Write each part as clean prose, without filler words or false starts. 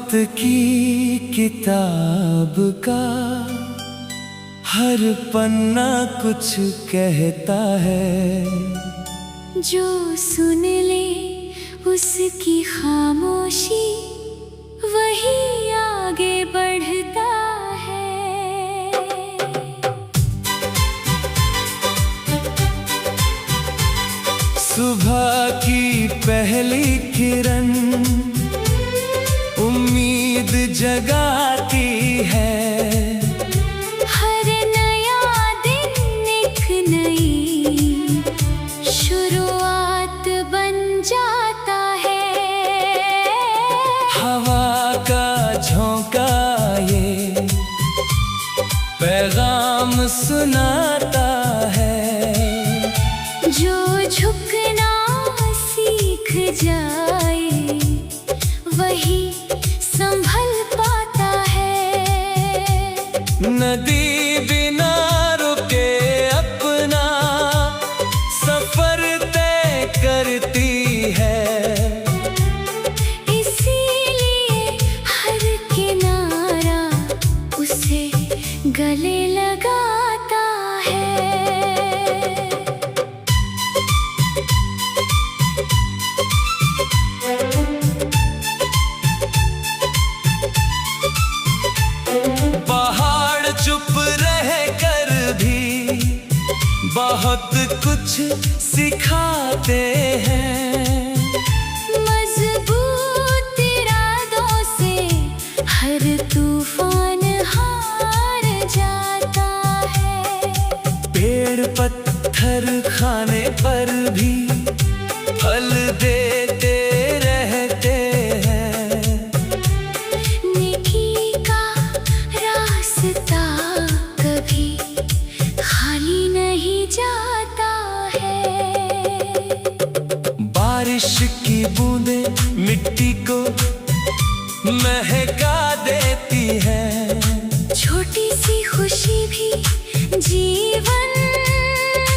वक्त की किताब का हर पन्ना कुछ कहता है। जो सुन ले उसकी खामोशी वही आगे बढ़ता है। सुबह की पहली किरण उम्मीद जगाती है। हर नया दिन एक नई शुरुआत बन जाता है। हवा का झोंका ये पैगाम सुनाता है। जो झुकना सीख जाए वही संभल पाता है। नदी बिना रुके अपना सफर तय करती है। इसीलिए हर किनारा उसे गले लगाता है। पहाड़ चुप रह कर भी बहुत कुछ सिखाते हैं। मजबूत इरादों से हर तूफान हार जाता है। पेड़ पत्थर खाने पर भी फल देते रहते हैं। नेकी का रास्ता कभी खाली नहीं जाता है। बारिश की बूंदें मिट्टी को महका देती है। छोटी सी खुशी भी जीवन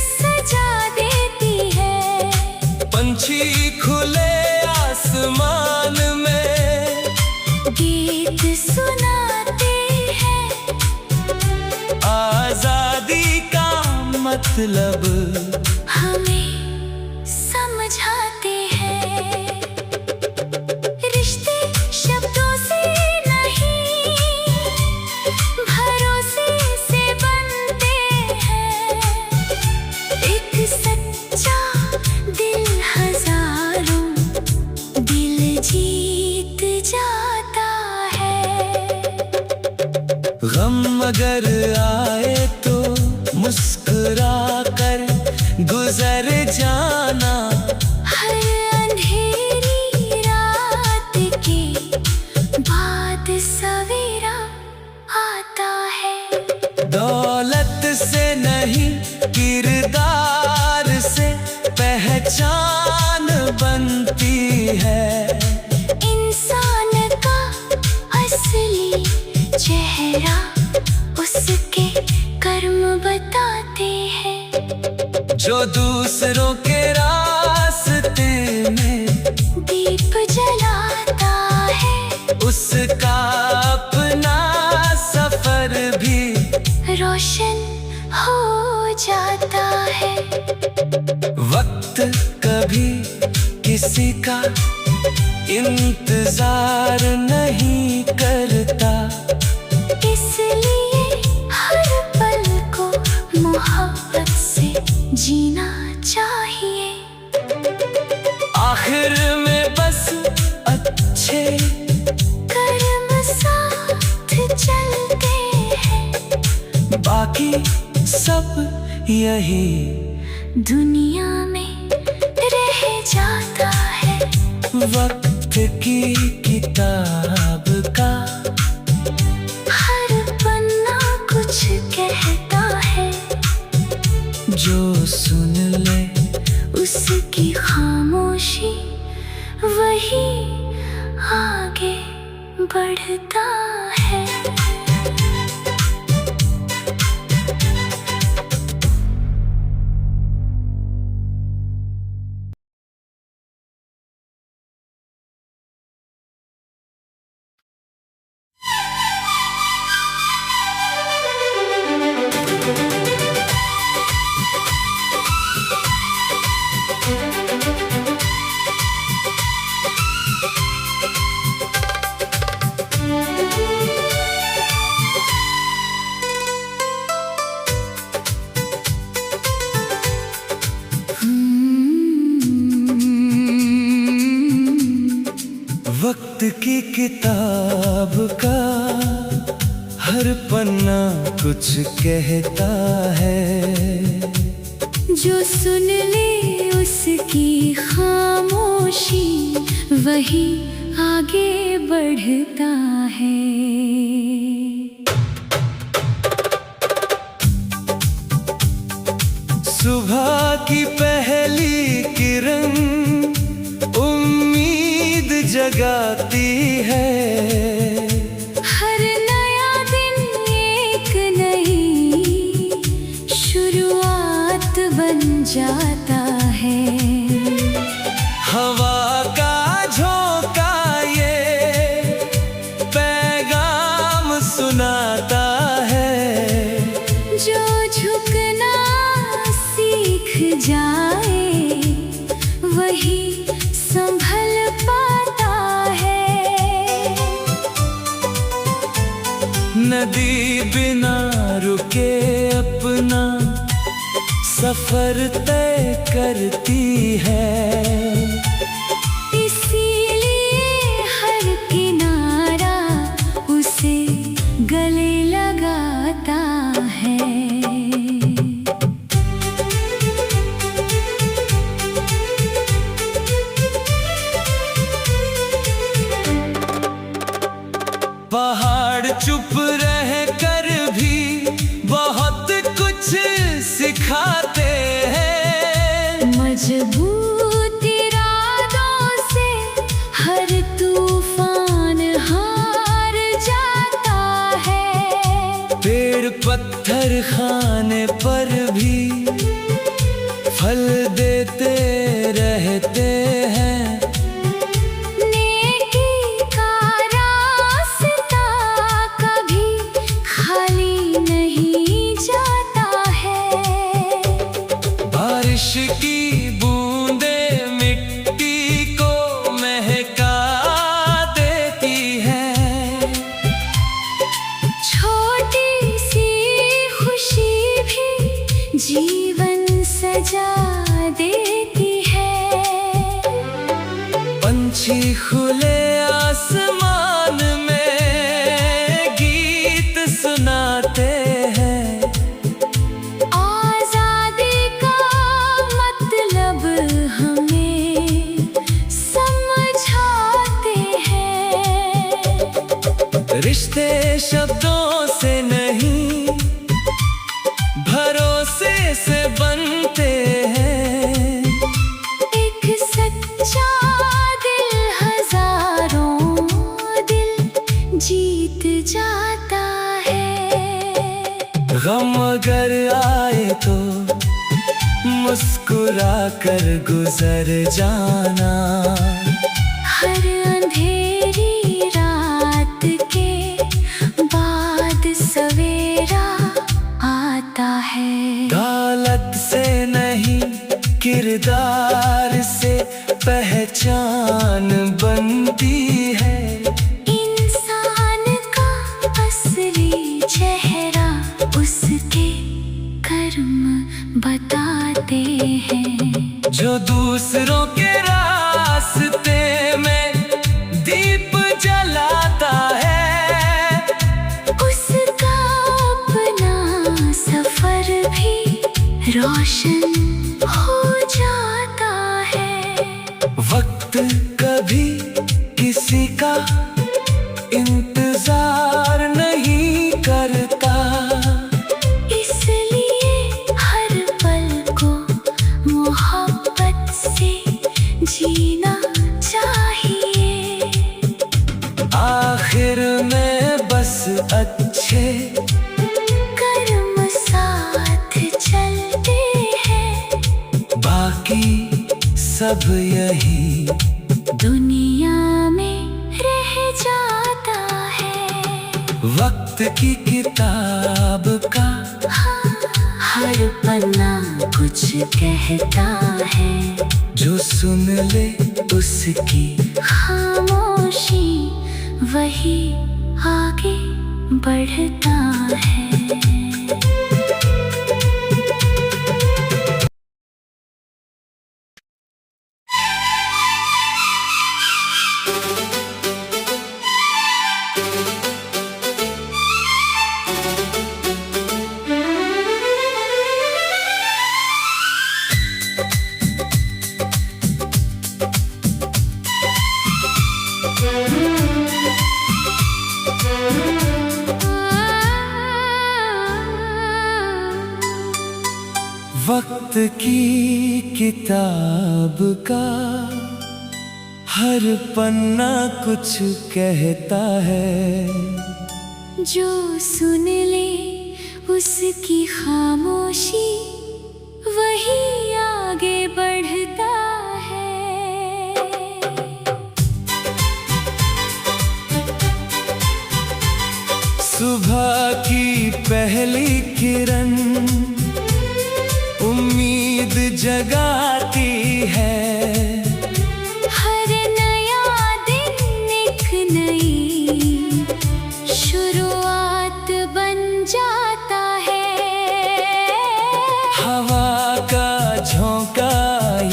सजा देती है। पंछी खुले आसमान में गीत सुनाते हैं। आजादी का मतलब हमें समझाते हैं। रिश्ते शब्दों से नहीं भरोसे से बनते हैं। एक सच्चा दिल हजारों दिल जीत जाता है। गम अगर आए तो मुस्कुरा कर गुजर जाना। हर अंधेरी रात के बाद सवेरा आता है। दौलत से नहीं किरदार से पहचान बनती है। इंसान का असली चेहरा उसके कर्म बताते हैं। जो दूसरों के रास्ते में दीप जलाता है उसका अपना सफर भी रोशन हो जाता है। वक्त कभी किसी का इंतजार नहीं करता। इसलिए हर पल को मोहब्बत से जीना चाहिए। आखिर में बस अच्छे कर्म साथ चलते हैं। बाकी सब यही दुनिया में रह जाता है। वक्त की किताब का हर पन्ना कुछ कहता है। जो सुन ले उसकी खामोशी वही आगे बढ़ता है। की किताब का हर पन्ना कुछ कहता है। जो सुन ले उसकी खामोशी वही आगे बढ़ता है। सुबह की पहली किरण उम्मीद जगाती है। हर नया दिन एक नई शुरुआत बन जाता है। हवा का झोंका ये पैगाम सुनाता है। जो झुकना सीख जाए वही संभल पाता है। नदी बिना रुके अपना सफर तय करती है। इसीलिए हर किनारा उसे गले लगाता है। पहाड़ चुप रह कर भी बहुत कुछ सिखाते हैं। मजबूत इरादों से हर तूफान हार जाता है। पेड़ पत्थर खाने पर भी फल देते रहते हैं। नेकी का रास्ता कभी खाली नहीं जाता है। बारिश की बूंदें मिट्टी को महका देती है। छोटी सी खुशी भी जीवन सजा देती है। पंछी खुले आसमान में गीत सुनाते हैं। आजादी का मतलब हमें समझाते हैं। रिश्ते शब्दों से नहीं भरोसे से बनते हैं। एक सच्चा दिल हजारों दिल जीत जाता है। गम अगर आए तो मुस्कुरा कर गुजर जाना। हर अंधेरी रात के बाद सवेरा आता है। दौलत से नहीं किरदार से पहचान बनती है। इंसान का असली चेहरा उसके कर्म बताते हैं। जो दूसरों के रास्ते में दीप जलाता है। उसका अपना सफर भी रोशन हो जाता है। वक्त कभी किसी का इंतजार नहीं करता। इसलिए हर पल को मोहब्बत से जीना चाहिए। आखिर में बस अच्छे कर्म साथ चलते हैं। बाकी सब यही दुनिया में रह जाता है। वक्त की किताब का हर पन्ना कुछ कहता है। जो सुन ले उसकी खामोशी वही आगे बढ़ता है। की किताब का हर पन्ना कुछ कहता है। जो सुन ले उसकी खामोशी वही आगे बढ़ता है। सुबह की पहली किरण उम्मीद जगाती है। हर नया दिन एक नई शुरुआत बन जाता है। हवा का झोंका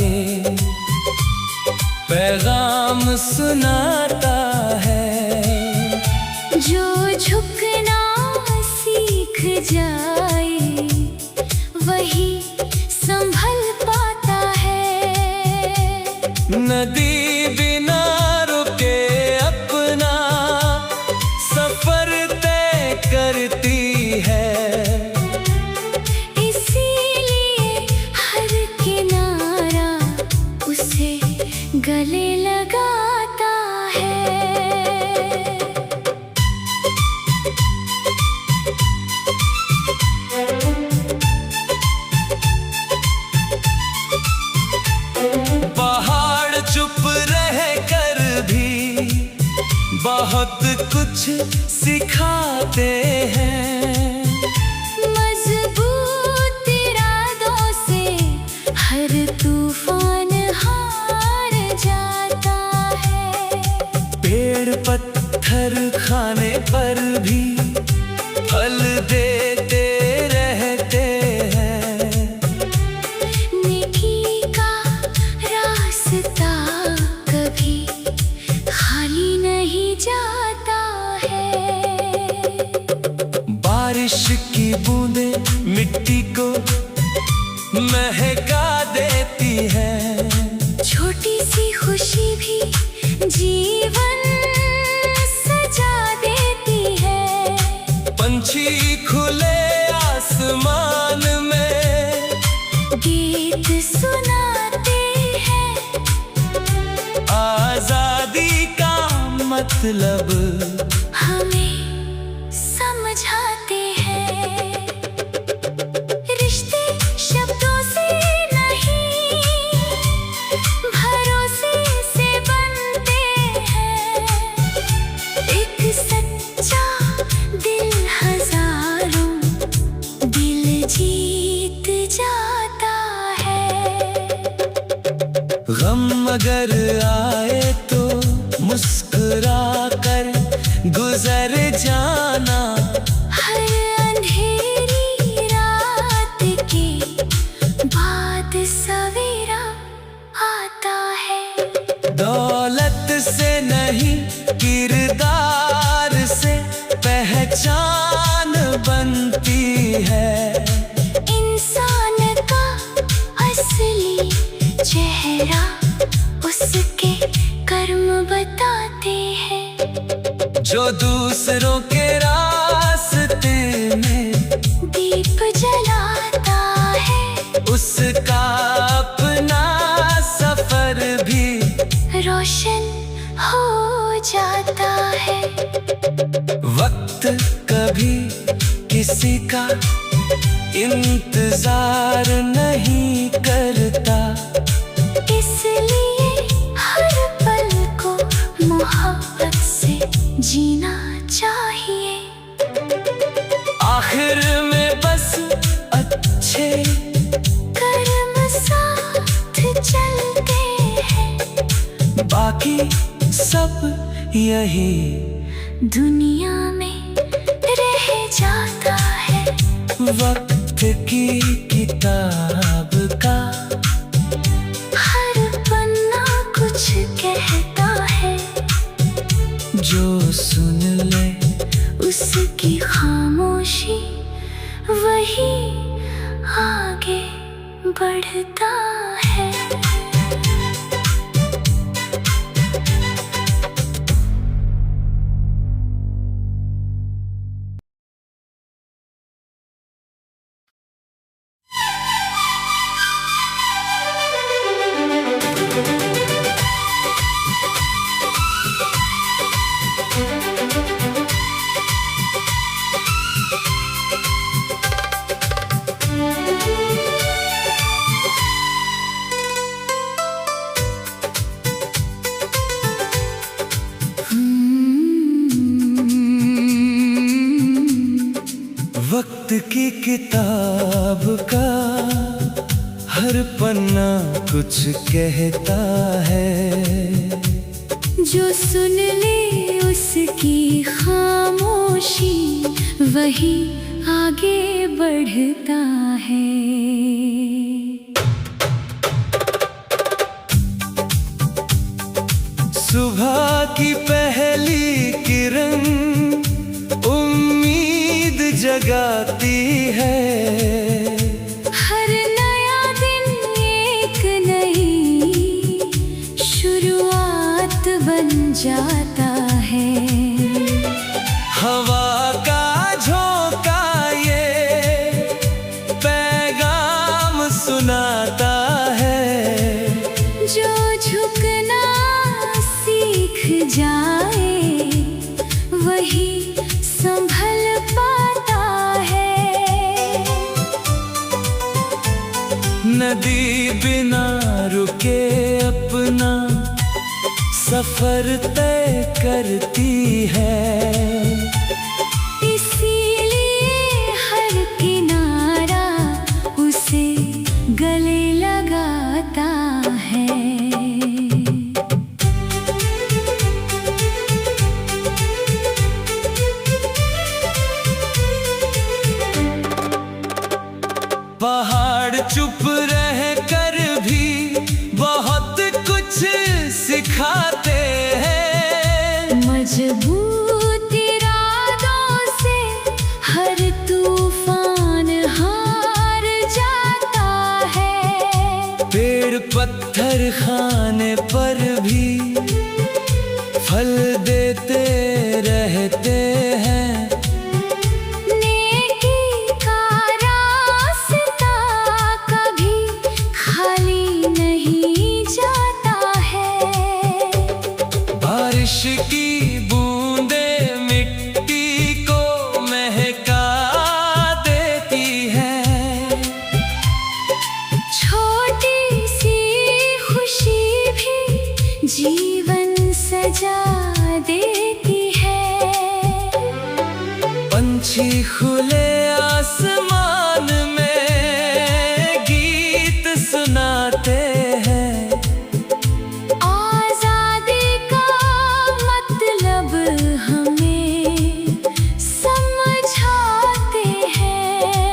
ये पैगाम सुनाता है। जो झुकना सीख जाए वही संभल पाता है। नदी बिना रुके अपना सफर तय करती है। इसीलिए हर किनारा उसे गले लगाता है। पहाड़ चुप रह कर भी बहुत कुछ सिखाते हैं। मजबूत इरादों से हर तूफान हार जाता है। पेड़ पत्थर खाने पर भी फल देते रहते हैं। नेकी का रास्ता कभी खाली नहीं जाता है। बारिश की बूंदें मिट्टी को महका देती है। छोटी सी खुशी भी जीवन सजा देती है। पंछी खुले आसमान में गीत सुनाते हैं। आजादी का मतलब हमें समझाते हैं। रिश्ते शब्दों से नहीं भरोसे से बनते हैं। एक सच्चा दिल हजारों दिल जीत जाता है। गम अगर आए तो मुस्कुरा कर गुजर जाना। हर अंधेरी रात के बाद सवेरा आता है। दौलत से नहीं किरदार से पहचान बनती है। इंसान का असली चेहरा उसके कर्म बताते हैं। जो दूसरों के रास्ते में दीप जलाता है उसका अपना सफर भी रोशन हो जाता है। वक्त कभी किसी का इंतजार नहीं करता। इसलिए हर पल को मोहब्बत से जीना चाहिए। आखिर में बस अच्छे कर्म साथ चलते हैं। बाकी सब यही दुनिया में रह जाता है। वक्त की किताब का हर पन्ना कुछ कहता है। जो सुन ले उसकी खामोशी वही आगे बढ़ता है। किताब का हर पन्ना कुछ कहता है। जो सुन ले उसकी खामोशी वही आगे बढ़ता है। सुबह की पहली किरण उम्मीद जगाती है। हर नया दिन एक नई शुरुआत बन जाता है। हवा का झोंका ये पैगाम सुनाता है। जो झुकना सीख जाए वही संभल पाता है। नदी बिना रुके अपना सफर तय करती है। इसीलिए हर किनारा उसे गले लगाता है। पहाड़ चुप रह कर भी बहुत कुछ सिखाते हैं। मजबूत इरादों से हर तूफान हार जाता है। पेड़ पत्थर खाने पर भी फल देते रहते हैं। नेकी का रास्ता कभी खाली नहीं जाता है। बारिश की बूंदें मिट्टी को महका देती हैं। छोटी सी खुशी भी जीवन सजा देती है। पंछी खुले आसमान में गीत सुनाते हैं। आजादी का मतलब हमें समझाते हैं।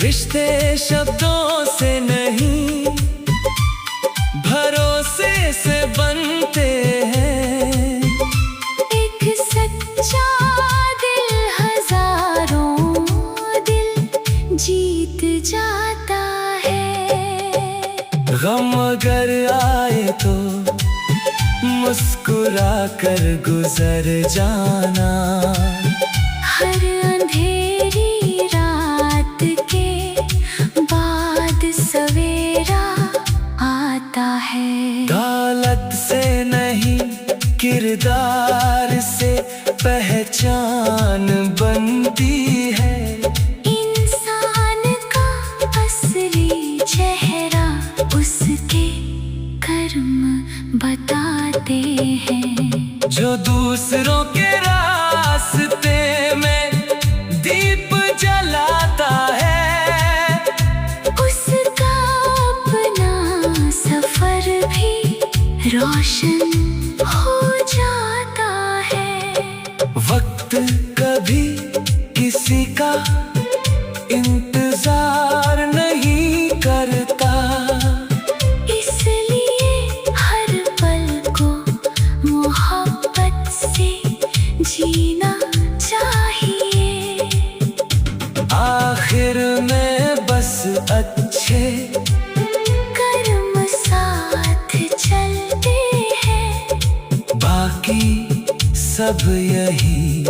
रिश्ते शब्दों से नहीं भरोसे से बनते हैं। एक सच्चा दिल हजारों दिल जीत जाता है। गम अगर आए तो मुस्कुरा कर गुजर जाना। हर अंधेरी रात के बाद सवेरा आता है। दौलत से नहीं किरदार से पहचान बनती है। इंसान का असली चेहरा उसके कर्म बताते हैं। जो दूसरों के रास्ते में दीप जलाता है। उसका अपना सफर भी रोशन हो जाता है। वक्त कभी किसी का इंतजार नहीं करता। इसलिए हर पल को मोहब्बत से जीना चाहिए। आखिर में बस अच्छे कर्म साथ चलते हैं। बाकी सब यही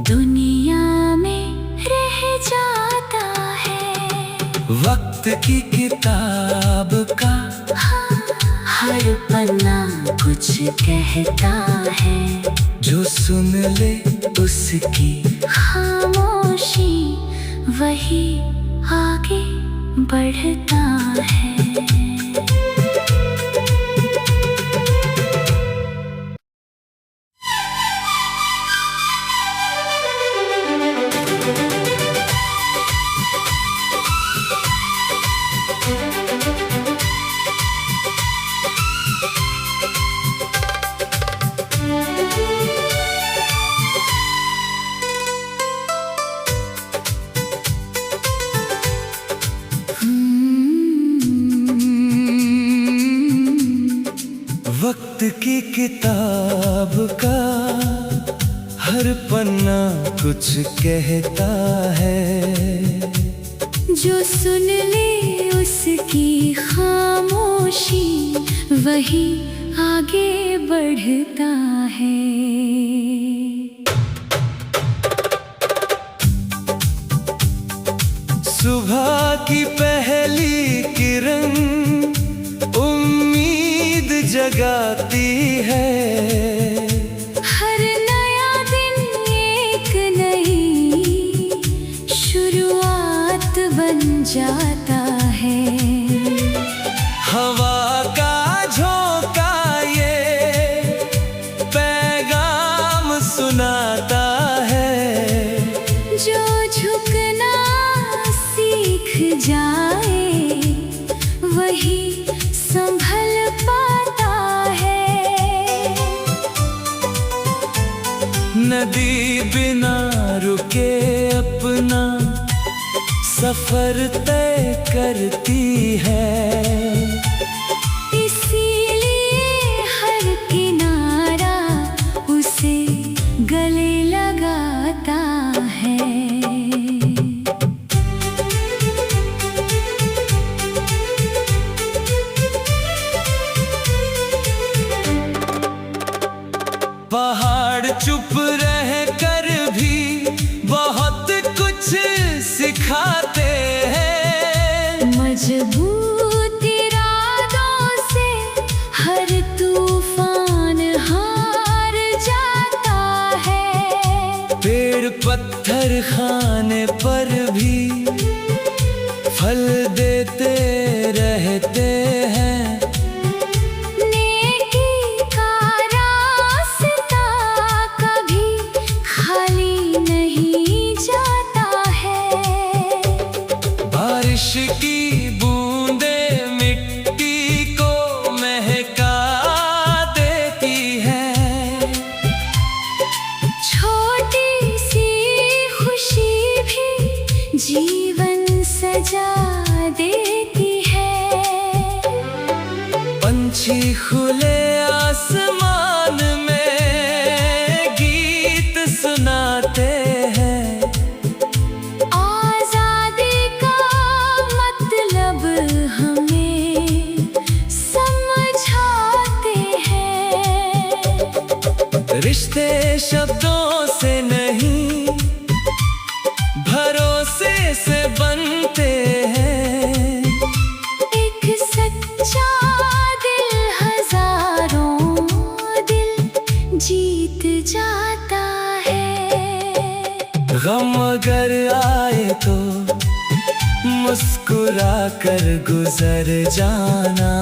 दुनिया में रह जाता है। वक्त की किताब का हर पन्ना कुछ कहता है। जो सुन ले उसकी खामोशी वही आगे बढ़ता है। की किताब का हर पन्ना कुछ कहता है। जो सुन ले उसकी खामोशी वही आगे बढ़ता है। सुबह की पहली किरण उम्मीद जगाती है। हर नया दिन एक नई शुरुआत बन जाता है। हवा का झोंका ये पैगाम सुनाता है। जो झुकना सीख जाए वही संभल पाता है। नदी बिना रुके अपना सफर तय करती है। इसीलिए हर किनारा उसे गले लगाता है। पहाड़ चुप रह कर भी बहुत कुछ सिखाते हैं। मजबूत इरादों से हर तूफान हार जाता है। पेड़ पत्थर खाने पर भी फल देते रहते हैं। बारिश की बूंदें मिट्टी को महका देती है। छोटी सी खुशी भी जीवन सजा देती है। पंछी खुले आसमान में गीत सुनाते हैं। रिश्ते शब्दों से नहीं भरोसे से बनते हैं। एक सच्चा दिल हजारों दिल जीत जाता है। गम अगर आए तो मुस्कुरा कर गुजर जाना।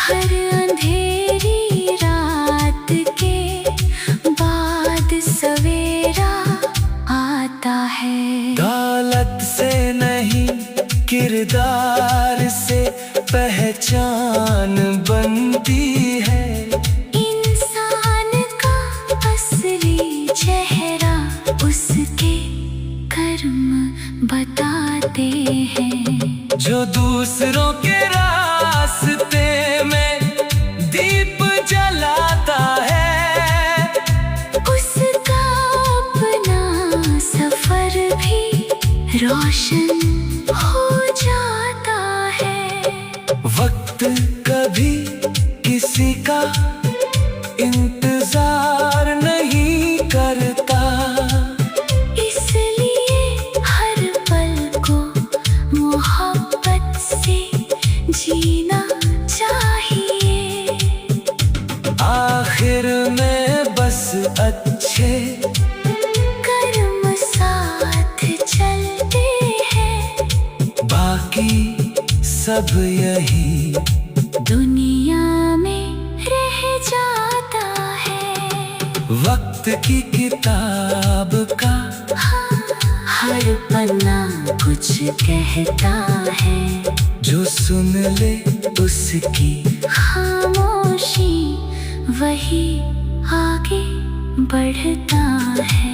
हर अंधेरी रात के बाद सवेरा आता है। दौलत से नहीं किरदार से पहचान बनती है। इंसान का असली चेहरा उसके कर्म बताते हैं। जो दूसरों के रास्ते में दीप जलाता है उसका अपना सफर भी रोशन हो जाता है। वक्त कभी किसी का इंतजार नहीं करता। इसलिए हर पल को मोहब्बत से जीना चाहिए। आखिर में बस अच्छे कर्म साथ चलते हैं। बाकी सब यही दुनिया में रह जाता है। वक्त की किताब का हर पन्ना कुछ कहता है। जो सुन ले उसकी खामोशी वही आगे बढ़ता है।